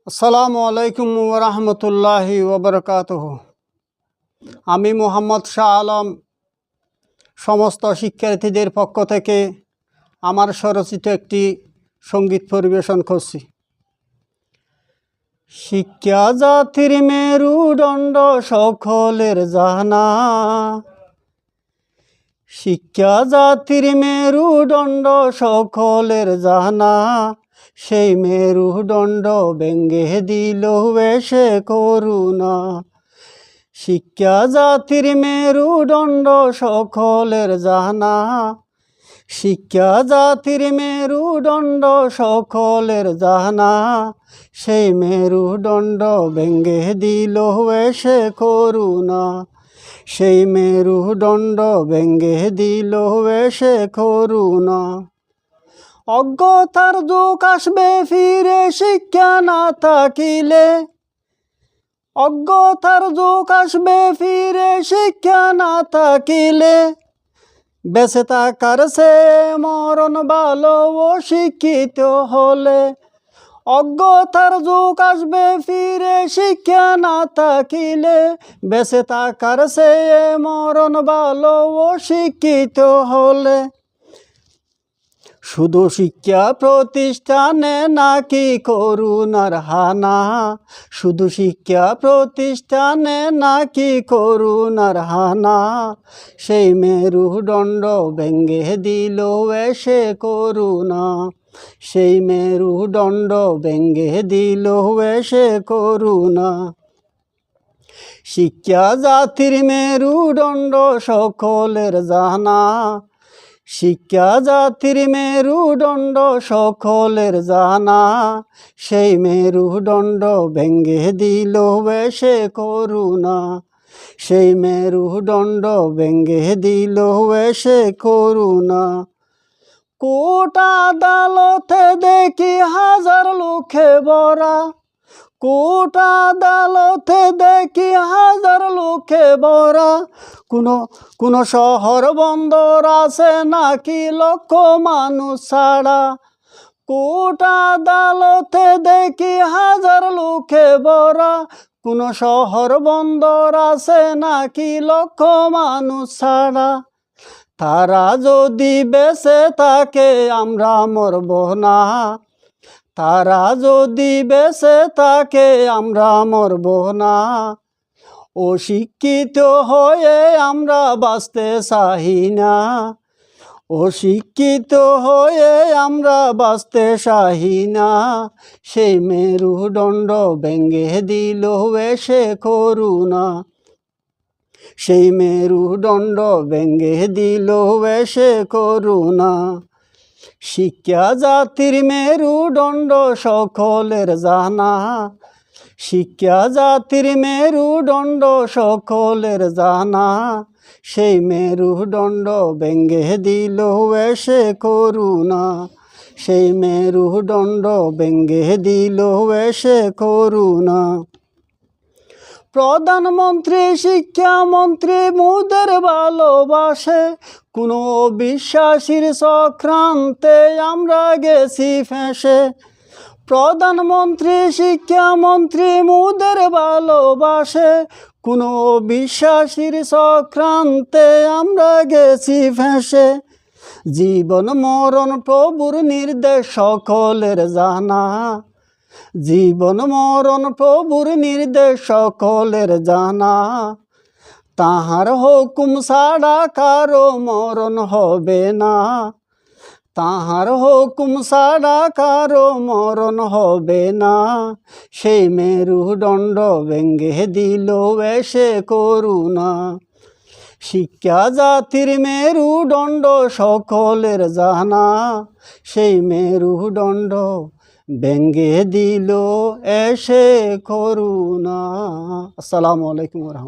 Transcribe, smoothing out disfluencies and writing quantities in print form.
আসসালামু আলাইকুম ওয়া রাহমাতুল্লাহি ওয়া বারাকাতুহু। আমি মোহাম্মদ শাহ আলম সমস্ত শিক্ষার্থীদের পক্ষ থেকে আমার স্বরচিত একটি সঙ্গীত পরিবেশন করছি। শিক্ষা জাতির মেরুদণ্ড সকলের জানা, শিক্ষা জাতির মেরুদণ্ড সকলের জানা, সেই মেরুদণ্ড ভেঙ্গে দিল এসে করুণা। শিক্ষা জাতির মেরুদণ্ড সকলের জানা, শিক্ষা জাতির মেরুদণ্ড সকলের জানা, সেই মেরুদণ্ড ভেঙ্গে দিল এসে করুণা। সেই মেরুদণ্ড ভেঙ্গে দিল এসে করুণা। অজ্ঞতার যুগ আসবে ফিরে শিক্ষা না থাকিলে, অজ্ঞতার যুগ আসবে ফিরে শিক্ষা না থাকিলে, বেঁচে থাকার সে মরণ ভালো ও শিক্ষিত হলে। অজ্ঞতার যুগ আসবে ফিরে শিক্ষা না থাকিলে, বেঁচে থাকার সে মরণ ভালো ও শিক্ষিত হলে। শুধু শিক্ষা প্রতিষ্ঠানে নাকি করুণার হানা, শুধু শিক্ষা প্রতিষ্ঠানে নাকি করুণার হানা, সেই মেরুদণ্ড ভেঙ্গে দিল এসে করুণা। সেই মেরুদণ্ড ভেঙ্গে দিল এসে করুণা। শিক্ষা জাতির মেরুদণ্ড সকলের জানা, শিক্ষা জাতির মেরুদণ্ড সকলের জানা, সেই মেরুদণ্ড ভেঙ্গে দিল এসে করুণা। সেই মেরুদণ্ড ভেঙ্গে দিল এসে করুণা। কোর্ট আদালতে দেখি হাজার লোকে ভরা, কোর্ট আদালতে দেখি হাজার লোকে ভরা, কোনো শহর বন্দর আছে নাকি লক্ষ মানুষ ছাড়া। কোর্ট আদালতে দেখি হাজার লোকে ভরা, কোনো শহর বন্দর আছে নাকি লক্ষ মানুষ ছাড়া। তারা যদি বেঁচে থাকে আমরা মরব না, তারা যদি বেঁচে থাকে আমরা মরব না। অশিক্ষিত হয়ে আমরা বাঁচতে চাই না, অশিক্ষিত হয়ে আমরা বাঁচতে চাই না। সেই মেরুদণ্ড ভেঙ্গে দিল এসে করুণা। সেই মেরুদণ্ড ভেঙ্গে দিল এসে করুণা। শিক্ষা জাতির মেরুদণ্ড সকলের জানা, শিক্ষা জাতির মেরুদণ্ড সকলের জানা, সেই মেরুদণ্ড ভেঙ্গে দিল এসে করুণা। সেই মেরুদণ্ড ভেঙ্গে দিল এসে করুণা। প্রধানমন্ত্রী শিক্ষামন্ত্রী মোদের ভালোবাসে, কোনো বিশ্বাসীর চক্রান্তে আমরা গেছি ফেঁসে। প্রধানমন্ত্রী শিক্ষামন্ত্রী মোদের ভালোবাসে, কোনো বিশ্বাসীর চক্রান্তে আমরা গেছি ফেঁসে। জীবন মরণ প্রভুর নির্দেশ সকলের জানা, জীবন মরণ প্রভুর নির্দেশ সকলের জানা। তাহার হুকুম ছাড়া কারো মরণ হবে না, তাহার হুকুম ছাড়া কারো মরণ হবে না। সেই মেরুদণ্ড ভেঙ্গে দিল এসে করুণা। শিক্ষা জাতির মেরুদণ্ড সকলের জানা, সেই মেরুদণ্ড ভেঙ্গে দিল এসে করুণা। আসসালামু আলাইকুম ওয়া রাহমাতুল্লাহ।